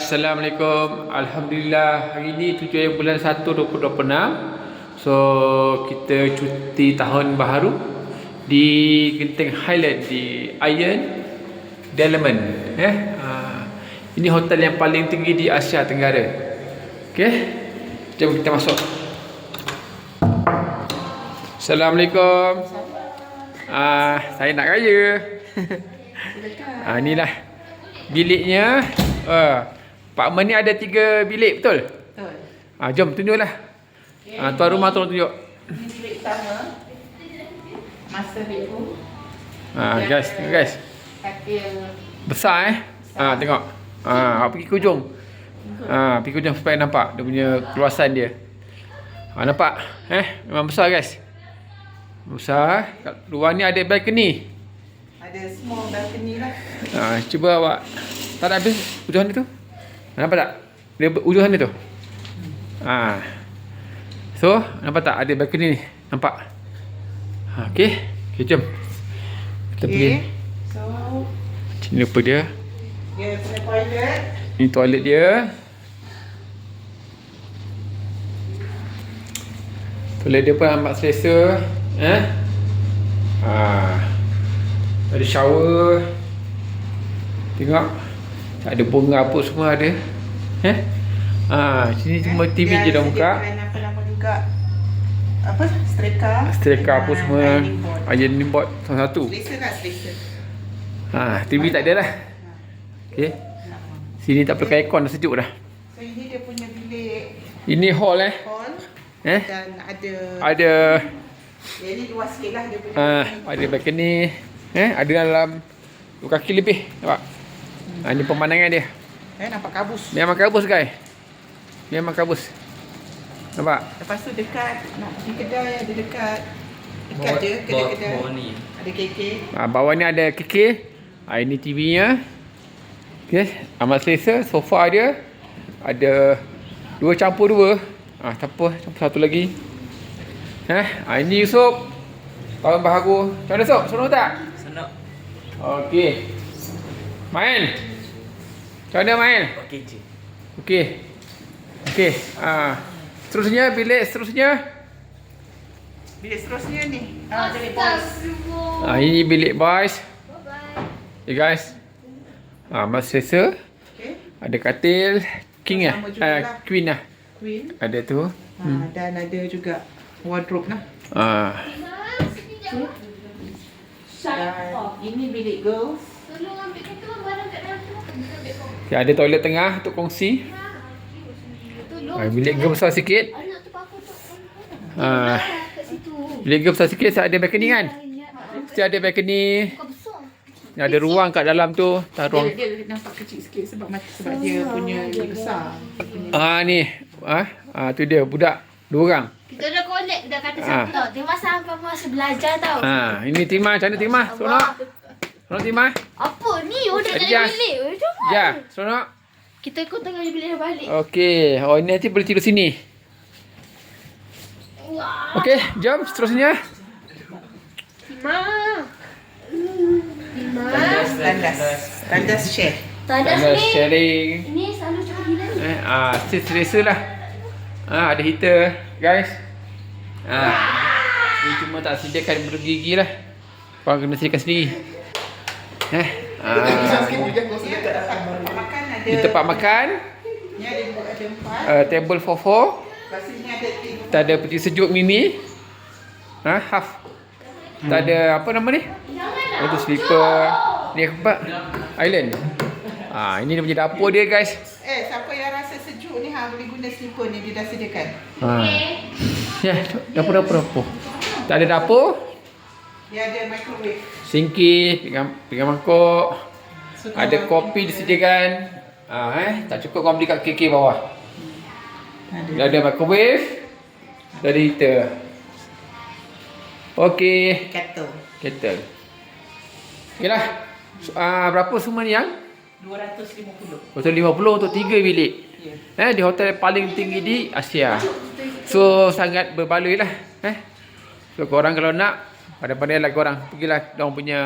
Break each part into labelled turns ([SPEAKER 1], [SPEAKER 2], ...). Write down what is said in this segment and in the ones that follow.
[SPEAKER 1] Assalamualaikum. Alhamdulillah, hari ni 7 bulan 1 2026. So kita cuti tahun baru di Genting Highland di Iron Diamond. Ini hotel yang paling tinggi di Asia Tenggara. Okey, jom kita masuk. Assalamualaikum. Saya nak raya. Inilah biliknya. Apartmen ni ada 3 bilik, betul?
[SPEAKER 2] Betul.
[SPEAKER 1] Jom tunjuklah. Tuan rumah tolong tunjuk.
[SPEAKER 2] Ini bilik utama. Master bedroom.
[SPEAKER 1] Guys, guys.
[SPEAKER 2] Katil
[SPEAKER 1] Besar tengok. Pergi ke ujung. Pergi ke ujung supaya nampak dia punya keluasan dia. Nampak? Memang besar, guys. Besar. Kat luar ni ada balcony.
[SPEAKER 2] ada small balcony lah.
[SPEAKER 1] Cuba awak tak habis ujung sana tu. Nampak tak? Dia ujung sana tu. So, nampak tak ada balcony ni? Nampak? Okey. Okey, jom. Kita pergi.
[SPEAKER 2] So,
[SPEAKER 1] Sini lupa dia.
[SPEAKER 2] dia punya toilet.
[SPEAKER 1] Ini toilet dia. Toilet dia pun amat selesa. Ada shower. Tengok. Tak ada bunga apa semua ada. Sini cuma TV je dah buka.
[SPEAKER 2] Apa-apa juga. Apa? Streka
[SPEAKER 1] Apa semua. Ironing board satu-satu.
[SPEAKER 2] Selesa tak selesa?
[SPEAKER 1] TV tak ada lah. Okey. Sini tak pakai aircon, dah sejuk dah.
[SPEAKER 2] So, ini dia punya bilik
[SPEAKER 1] Ini hall
[SPEAKER 2] hall. Dan
[SPEAKER 1] ada
[SPEAKER 2] ini luas sikit lah dia punya.
[SPEAKER 1] ada balcony. Ada dalam 2 kaki lebih. Nampak? Ini pemandangan dia.
[SPEAKER 2] Nampak kabus.
[SPEAKER 1] Memang kabus, guys. Memang kabus. Nampak?
[SPEAKER 2] Lepas tu dekat nak pergi kedai ada dekat je kedai-kedai. Ada KK.
[SPEAKER 1] Bawah ni ada KK. Ini TV-nya. Okey, amat selesa. Sofa dia ada 2 campur 2. Tak apa, campur satu lagi. Ini Yusof. Tahun baharu. Macam mana, Sof? Seronok tak?
[SPEAKER 3] Senang.
[SPEAKER 1] Okey. Main. Macam mana main?
[SPEAKER 3] Okey je.
[SPEAKER 1] Okey. Okey. Seterusnya, bilik seterusnya.
[SPEAKER 2] Bilik seterusnya ni. Bilik boys.
[SPEAKER 1] Ini bilik boys. Okay, guys. Masih selesa.
[SPEAKER 2] Okay.
[SPEAKER 1] Ada katil king
[SPEAKER 2] Sama jugalah.
[SPEAKER 1] queen lah.
[SPEAKER 2] Queen.
[SPEAKER 1] Ada tu.
[SPEAKER 2] Dan ada juga wardrobe lah. Dan ini bilik girls.
[SPEAKER 4] Tolong ambil kereta barang kat dalam tu.
[SPEAKER 1] Okay, ada toilet tengah untuk kongsi.
[SPEAKER 4] Tolong.
[SPEAKER 1] Bilik girl besar sikit.
[SPEAKER 4] Ada nak tempat aku tu. Kat situ.
[SPEAKER 1] Bilik girl besar sikit. Ada balcony kan? Mesti ada balcony.
[SPEAKER 4] Bukan besar.
[SPEAKER 1] Ada ruang kat dalam tu. Taruh.
[SPEAKER 2] Dia nampak kecil sikit sebab dia punya dia besar.
[SPEAKER 1] Ni. Tu dia budak 2 orang.
[SPEAKER 4] Kita dah collect dah kata siapa tau. Terima sampai masih belajar tau.
[SPEAKER 1] Ini Timah. Macam mana Timah? Seronok? Seronok Timah?
[SPEAKER 4] Apa ni? Udah tak
[SPEAKER 1] Ya.
[SPEAKER 4] ada bilik. Macam mana?
[SPEAKER 1] Ya, seronok?
[SPEAKER 4] Kita ikut tengah bilik dah balik.
[SPEAKER 1] Okey. Ini nanti boleh tidur sini.
[SPEAKER 4] Wah.
[SPEAKER 1] Okey, jom seterusnya.
[SPEAKER 2] Tandas share.
[SPEAKER 4] Tandas
[SPEAKER 1] Ada
[SPEAKER 4] ni.
[SPEAKER 1] sharing.
[SPEAKER 4] Ini selalu cakap gila ni.
[SPEAKER 1] Selesa lah. Ada heater, guys. Ni cuma tak sediakan bergigi lah. Korang kena sediakan sendiri.
[SPEAKER 2] Makan ada.
[SPEAKER 1] Di tempat makan,
[SPEAKER 2] Ni ada 4.
[SPEAKER 1] table for 4.
[SPEAKER 2] Lepas ni ada table.
[SPEAKER 1] Kita ada peti sejuk mini. Half. Kita ada apa nama ni? Itu slipper. Ni apa? Island. Ini dia punya dapur dia, guys.
[SPEAKER 2] Siapa yang rasa sejuk ni boleh guna slipper ni, dia dah sediakan.
[SPEAKER 1] Ya, dapur. Tak ada dapur.
[SPEAKER 2] Dia ada microwave.
[SPEAKER 1] Sinki, pinggan mangkuk. Ada kopi disediakan. Tak cukup kau beli kat KK bawah. Dah ada microwave. Dah ada heater. Okey. Kettle. Okeylah. Berapa semua ni yang?
[SPEAKER 2] 250.
[SPEAKER 1] 150 untuk 3 bilik. Di hotel paling tinggi di Asia. So sangat berbaloi lah. So korang kalau nak, pandai-pandai lah korang. Pergilah diorang punya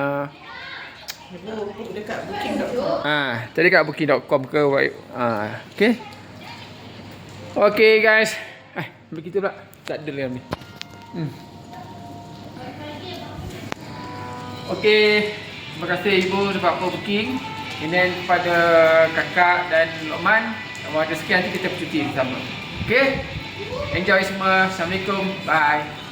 [SPEAKER 2] Book dekat booking.com.
[SPEAKER 1] Tadi kat booking.com ke okay. Okay guys. Begitu pula. Tak ada lagi. Okay. Terima kasih ibu dapat booking. Ini kepada kakak dan Lokman. Kalau ada sekian nanti kita bercuti bersama. Okay. Enjoy semua. Assalamualaikum. Bye.